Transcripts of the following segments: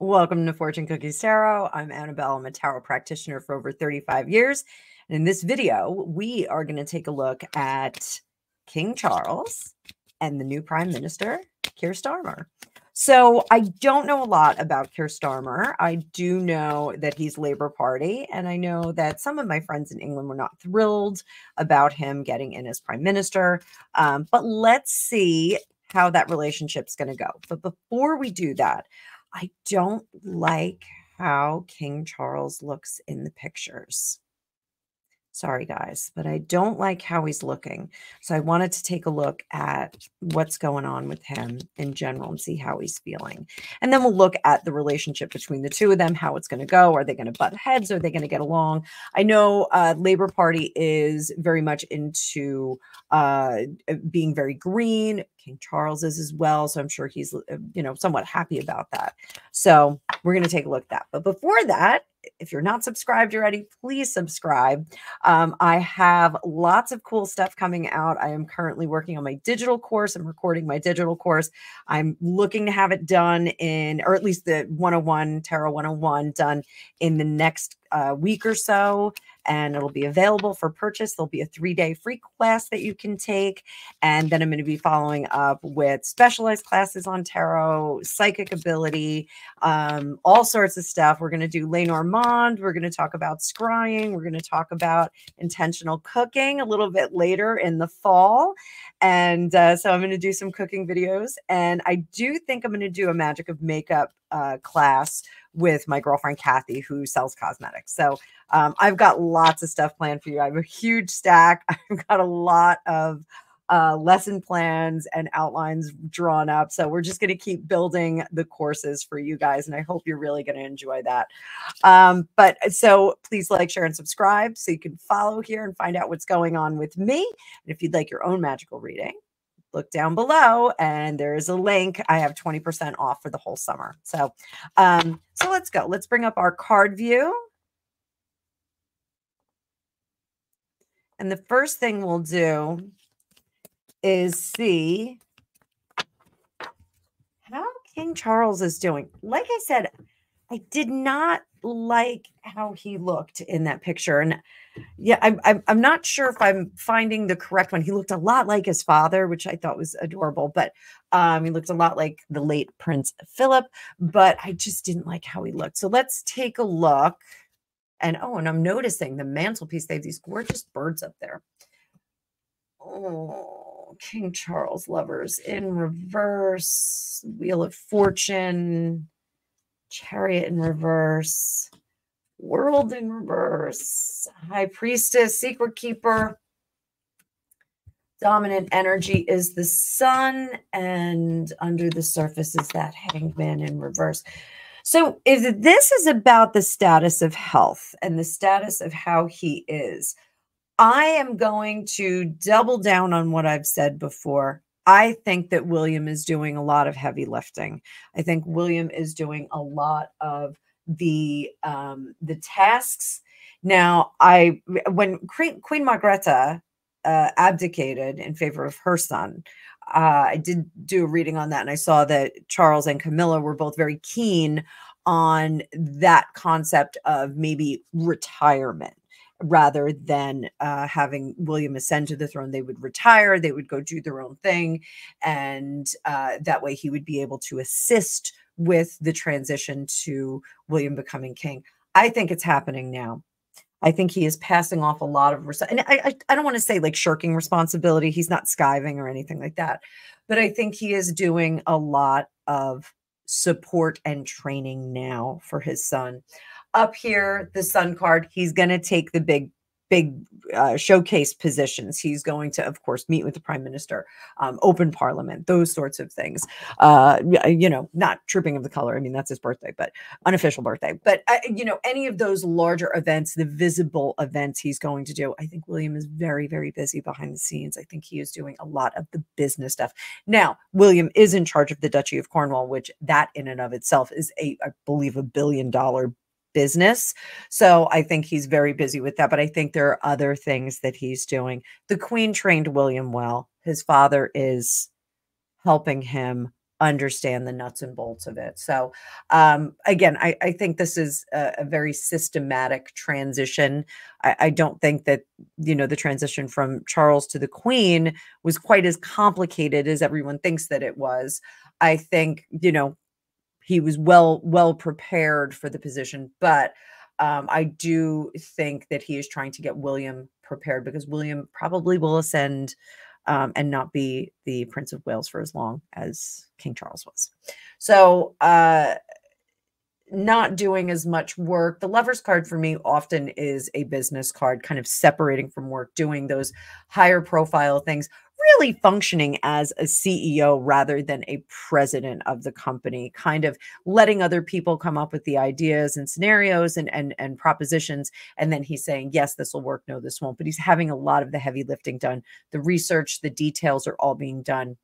Welcome to Fortune Cookies Tarot. I'm Annabelle. I'm a tarot practitioner for over 35 years. And in this video, we are going to take a look at King Charles and the new Prime Minister, Keir Starmer. So I don't know a lot about Keir Starmer. I do know that he's Labour Party, and I know that some of my friends in England were not thrilled about him getting in as Prime Minister. But let's see how that relationship's going to go. But before we do that, I don't like how King Charles looks in the pictures. Sorry, guys, but I don't like how he's looking. So I wanted to take a look at what's going on with him in general and see how he's feeling. And then we'll look at the relationship between the two of them, how it's going to go. Are they going to butt heads? Are they going to get along? I know Labour Party is very much into being very green. King Charles is as well. So I'm sure he's, somewhat happy about that. So we're going to take a look at that. But before that, if you're not subscribed already, please subscribe. I have lots of cool stuff coming out. I am currently working on my digital course. I'm recording my digital course. I'm looking to have it done or at least the 101, Tarot 101 done in the next week or so. And it'll be available for purchase. There'll be a 3-day free class that you can take. And then I'm going to be following up with specialized classes on tarot, psychic ability, all sorts of stuff. We're going to do Lenormand. We're going to talk about scrying. We're going to talk about intentional cooking a little bit later in the fall. And so I'm going to do some cooking videos. And I do think I'm going to do a magic of makeup class with my girlfriend, Kathy, who sells cosmetics. So I've got lots of stuff planned for you. I have a huge stack. I've got a lot of lesson plans and outlines drawn up. So we're just going to keep building the courses for you guys. And I hope you're really going to enjoy that. But so please like, share, and subscribe so you can follow here and find out what's going on with me. And if you'd like your own magical reading, look down below and there is a link. I have 20% off for the whole summer. So let's go. Let's bring up our card view. And the first thing we'll do is see how King Charles is doing. Like I said, I did not like how he looked in that picture. And yeah, I'm not sure if I'm finding the correct one. He looked a lot like his father, which I thought was adorable, but he looked a lot like the late Prince Philip, but I just didn't like how he looked. So let's take a look. And I'm noticing the mantelpiece. They have these gorgeous birds up there. Oh, King Charles lovers in reverse, Wheel of Fortune, Chariot in reverse, World in reverse, High Priestess, Secret Keeper. Dominant energy is the Sun, and under the surface is that Hanged Man in reverse. So if this is about the status of health and the status of how he is, I am going to double down on what I've said before. I think that William is doing a lot of heavy lifting. I think William is doing a lot of the tasks. Now, when Queen Margrethe abdicated in favor of her son, I did do a reading on that, and I saw that Charles and Camilla were both very keen on that concept of maybe retirement. Rather than having William ascend to the throne, they would retire, they would go do their own thing. And that way he would be able to assist with the transition to William becoming king. I think it's happening now. I think he is passing off a lot of, and I don't want to say like shirking responsibility. He's not skiving or anything like that. But I think he is doing a lot of support and training now for his son. Up here, the Sun card, he's going to take the big showcase positions. He's going to, of course, meet with the Prime Minister, open Parliament, those sorts of things. Not Trooping of the Color. I mean, that's his birthday, but unofficial birthday. But, any of those larger events, the visible events he's going to do. I think William is very, very busy behind the scenes. I think he is doing a lot of the business stuff. Now, William is in charge of the Duchy of Cornwall, which that in and of itself is I believe, $1 billion business. So I think he's very busy with that, but I think there are other things that he's doing. The Queen trained William well. His father is helping him understand the nuts and bolts of it. So again, I think this is a very systematic transition. I don't think that, you know, the transition from Charles to the Queen was quite as complicated as everyone thinks that it was. I think, you know, he was well prepared for the position, but I do think that he is trying to get William prepared, because William probably will ascend and not be the Prince of Wales for as long as King Charles was. So not doing as much work. The Lover's card for me often is a business card, kind of separating from work, doing those higher profile things, really functioning as a CEO rather than a president of the company, kind of letting other people come up with the ideas and scenarios and propositions. And then he's saying, yes, this will work. No, this won't. But he's having a lot of the heavy lifting done. The research, the details are all being done,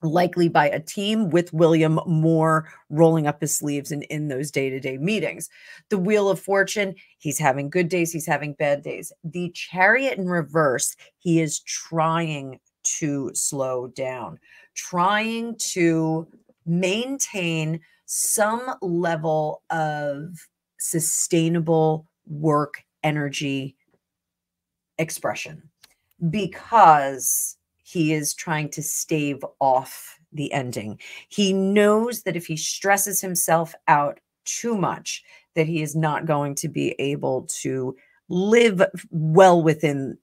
likely by a team, with William more rolling up his sleeves and in those day-to-day meetings. The Wheel of Fortune, he's having good days, he's having bad days. The Chariot in reverse, he is trying to slow down, trying to maintain some level of sustainable work energy expression, because he is trying to stave off the ending. He knows that if he stresses himself out too much, that he is not going to be able to live well within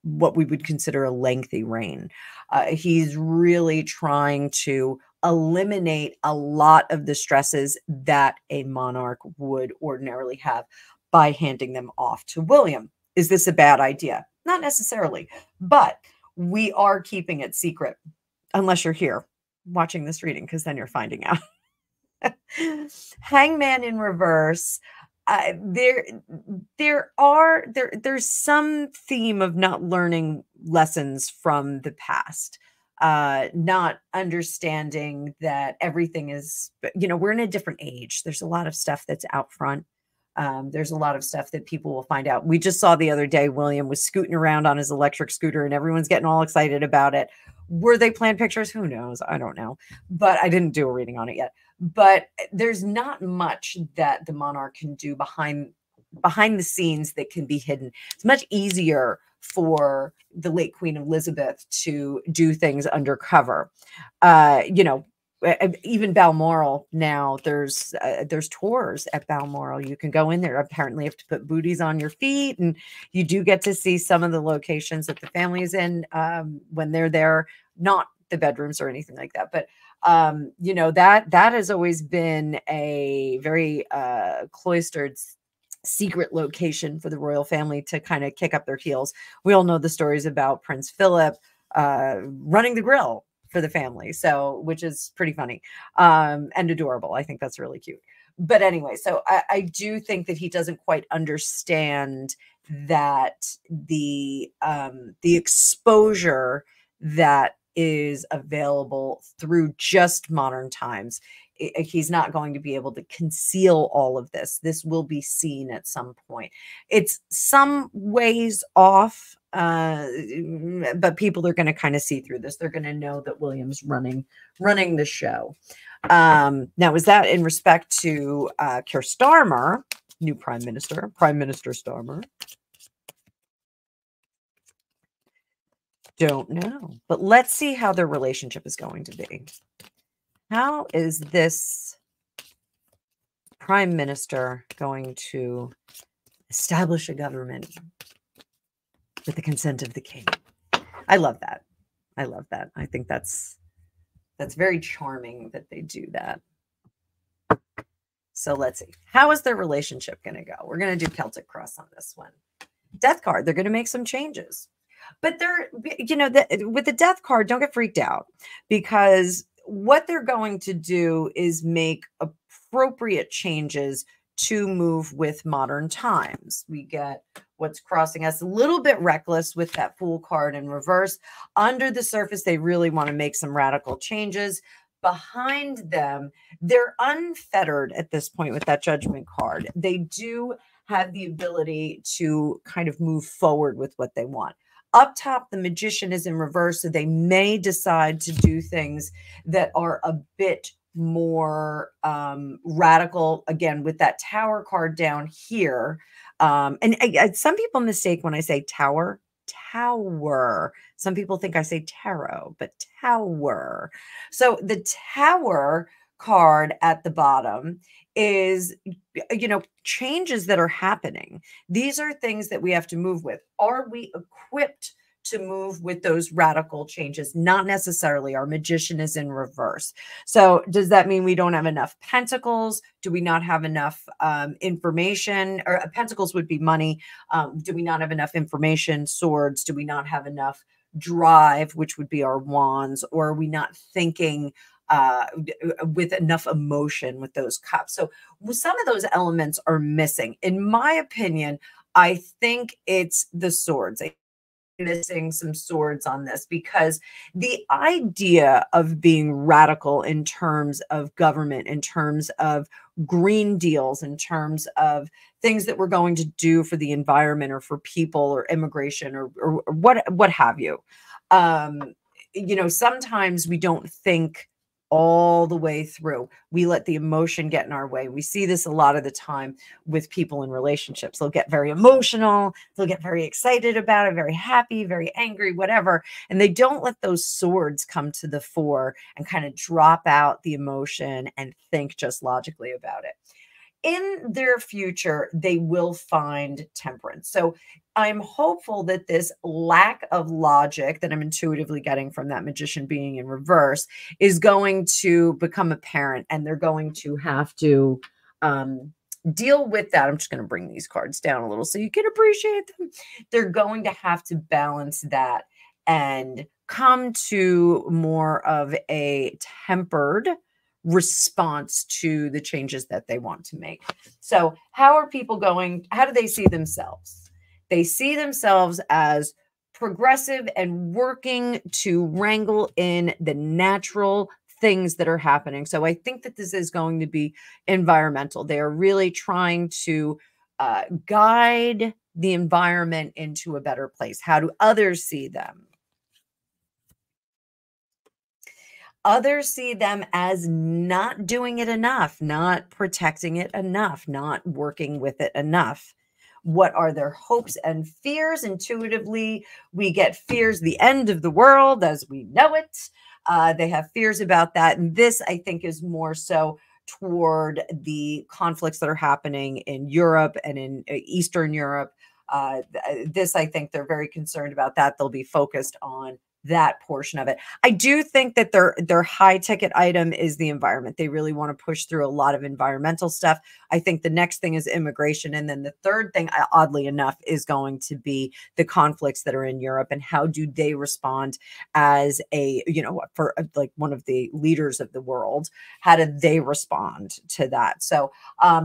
what we would consider a lengthy reign. He's really trying to eliminate a lot of the stresses that a monarch would ordinarily have by handing them off to William. Is this a bad idea? Not necessarily, but we are keeping it secret, unless you're here watching this reading, because then you're finding out. Hangman in reverse. There's some theme of not learning lessons from the past, not understanding that everything is, you know, we're in a different age. There's a lot of stuff that's out front. There's a lot of stuff that people will find out. We just saw the other day, William was scooting around on his electric scooter and everyone's getting all excited about it. Were they planned pictures? Who knows? I don't know. But I didn't do a reading on it yet. But there's not much that the monarch can do behind the scenes that can be hidden. It's much easier for the late Queen Elizabeth to do things undercover. You know, even Balmoral now, there's tours at Balmoral. You can go in there. Apparently you have to put booties on your feet, and you do get to see some of the locations that the family is in when they're there, not the bedrooms or anything like that. But you know, that has always been a very cloistered, secret location for the royal family to kind of kick up their heels. We all know the stories about Prince Philip running the grill for the family, so, which is pretty funny and adorable. I think that's really cute. But anyway, so I do think that he doesn't quite understand that the exposure that is available through just modern times, he's not going to be able to conceal all of this. This will be seen at some point. It's some ways off, but people are going to kind of see through this. They're going to know that William's running the show. Now, is that in respect to Keir Starmer, new Prime Minister Starmer? Don't know, but let's see how their relationship is going to be. How is this Prime Minister going to establish a government with the consent of the king? I love that. I love that. I think that's very charming that they do that. So let's see. How is their relationship going to go? We're going to do Celtic Cross on this one. Death card. They're going to make some changes. But they're, you know, with the death card, don't get freaked out, because what they're going to do is make appropriate changes to move with modern times. We get what's crossing us, a little bit reckless with that Fool card in reverse. Under the surface, they really want to make some radical changes. Behind them, they're unfettered at this point with that Judgment card. They do have the ability to kind of move forward with what they want. Up top, the Magician is in reverse, so they may decide to do things that are a bit more radical, again, with that Tower card down here. And some people mistake when I say tower. Some people think I say tarot, but tower. So the Tower card at the bottom is, changes that are happening. These are things that we have to move with. Are we equipped to move with those radical changes? Not necessarily. Our Magician is in reverse. So does that mean we don't have enough pentacles? Do we not have enough information? Or pentacles would be money. Do we not have enough information? Swords. Do we not have enough drive, which would be our wands? Or are we not thinking with enough emotion with those cups? So some of those elements are missing. In my opinion, I think it's the swords. Missing some swords on this, because the idea of being radical in terms of government, in terms of green deals, in terms of things that we're going to do for the environment or for people or immigration or what have you. Sometimes we don't think all the way through. We let the emotion get in our way. We see this a lot of the time with people in relationships. They'll get very emotional. They'll get very excited about it, very happy, very angry, whatever. And they don't let those swords come to the fore and kind of drop out the emotion and think just logically about it. In their future, they will find temperance. So I'm hopeful that this lack of logic that I'm intuitively getting from that Magician being in reverse is going to become apparent, and they're going to have to deal with that. I'm just going to bring these cards down a little so you can appreciate them. They're going to have to balance that and come to more of a tempered response to the changes that they want to make. So how are people going? How do they see themselves? They see themselves as progressive and working to wrangle in the natural things that are happening. So I think that this is going to be environmental. They are really trying to guide the environment into a better place. How do others see them? Others see them as not doing it enough, not protecting it enough, not working with it enough. What are their hopes and fears? Intuitively, we get fears, the end of the world as we know it. They have fears about that. And this, I think, is more so toward the conflicts that are happening in Europe and in Eastern Europe. This, I think they're very concerned about that. They'll be focused on that portion of it. I do think that their high ticket item is the environment. They really want to push through a lot of environmental stuff. I think the next thing is immigration. And then the third thing, oddly enough, is going to be the conflicts that are in Europe and how do they respond as for like one of the leaders of the world. How do they respond to that? So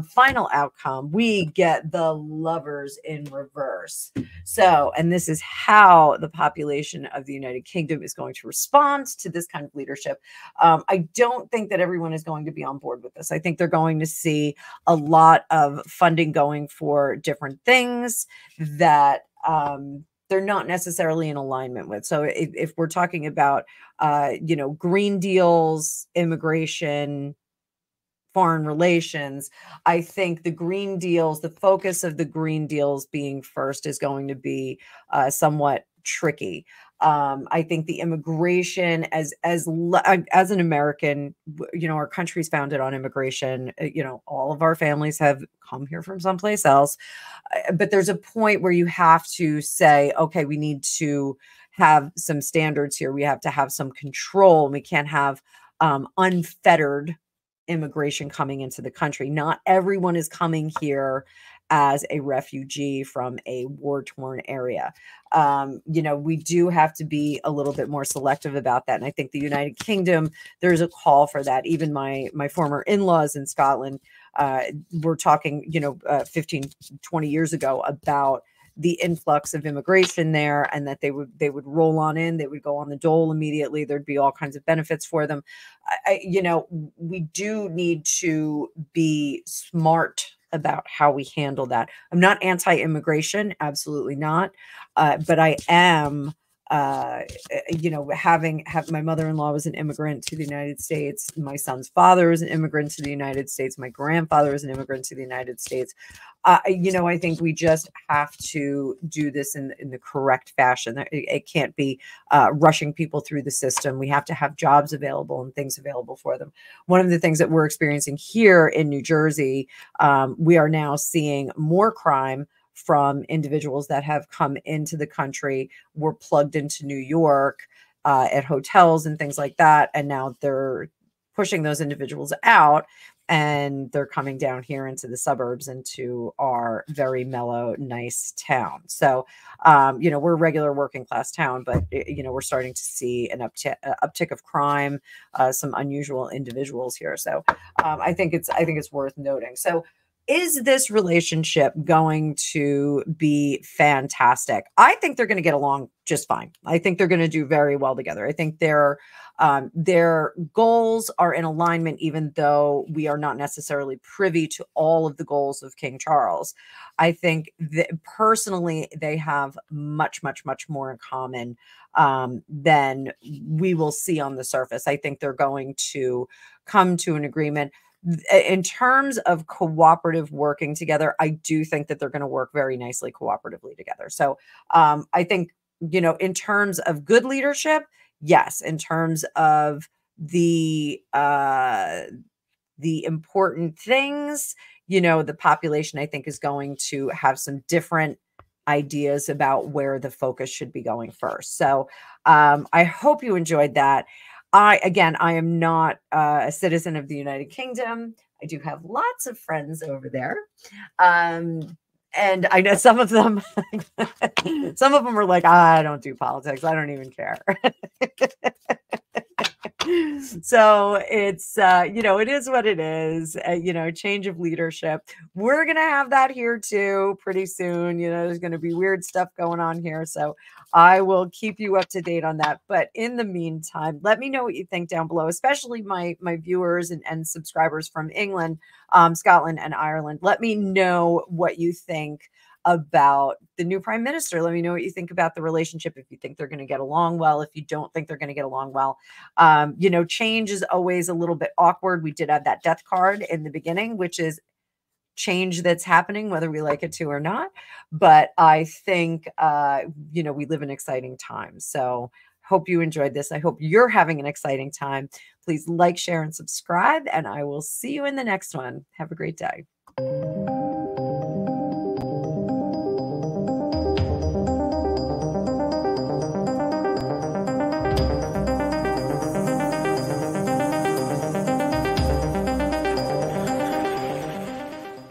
final outcome, we get the Lovers in reverse. So, and this is how the population of the United Kingdom is going to respond to this kind of leadership. I don't think that everyone is going to be on board with this. I think they're going to see a lot of funding going for different things that they're not necessarily in alignment with. So if we're talking about, green deals, immigration, foreign relations, I think the green deals, the focus of the green deals being first is going to be somewhat tricky. I think the immigration, as an American, our country's founded on immigration. All of our families have come here from someplace else, but there's a point where you have to say, okay, we need to have some standards here. We have to have some control. We can't have unfettered immigration coming into the country. Not everyone is coming here as a refugee from a war-torn area. We do have to be a little bit more selective about that. And I think the United Kingdom, there's a call for that. Even my former in-laws in Scotland were talking, 15, 20 years ago about the influx of immigration there, and that they would roll on in, they would go on the dole immediately. There'd be all kinds of benefits for them. We do need to be smart about how we handle that. I'm not anti-immigration, absolutely not. But I am, you know, have my mother-in-law was an immigrant to the United States. My son's father was an immigrant to the United States. My grandfather was an immigrant to the United States. You know, I think we just have to do this in the correct fashion. It can't be rushing people through the system. We have to have jobs available and things available for them. One of the things that we're experiencing here in New Jersey, we are now seeing more crime from individuals that have come into the country, were plugged into New York at hotels and things like that. And now they're pushing those individuals out, and they're coming down here into the suburbs, into our very mellow, nice town. So, you know, we're a regular working class town, but, you know, we're starting to see an uptick of crime, some unusual individuals here. So I think it's worth noting. So, is this relationship going to be fantastic? I think they're going to get along just fine. I think they're going to do very well together. I think their goals are in alignment, even though we are not necessarily privy to all of the goals of King Charles. I think that personally, they have much, much, much more in common than we will see on the surface. I think they're going to come to an agreement. In terms of cooperative working together, I do think that they're going to work very nicely cooperatively together. So I think, you know, in terms of good leadership, yes. In terms of the important things, you know, the population, I think, is going to have some different ideas about where the focus should be going first. So I hope you enjoyed that. Again, I am not a citizen of the United Kingdom. I do have lots of friends over there. And I know some of them, are like, I don't do politics. I don't even care. So it's, you know, it is what it is, you know, change of leadership. We're going to have that here too pretty soon. You know, there's going to be weird stuff going on here. So I will keep you up to date on that. But in the meantime, let me know what you think down below, especially my viewers and subscribers from England, Scotland, and Ireland. Let me know what you think about the new prime minister. Let me know what you think about the relationship. If you think they're going to get along well, if you don't think they're going to get along well. You know, change is always a little bit awkward. We did have that death card in the beginning, which is change that's happening, whether we like it to or not. But I think, you know, we live in exciting times. So hope you enjoyed this. I hope you're having an exciting time. Please like, share, and subscribe, and I will see you in the next one. Have a great day.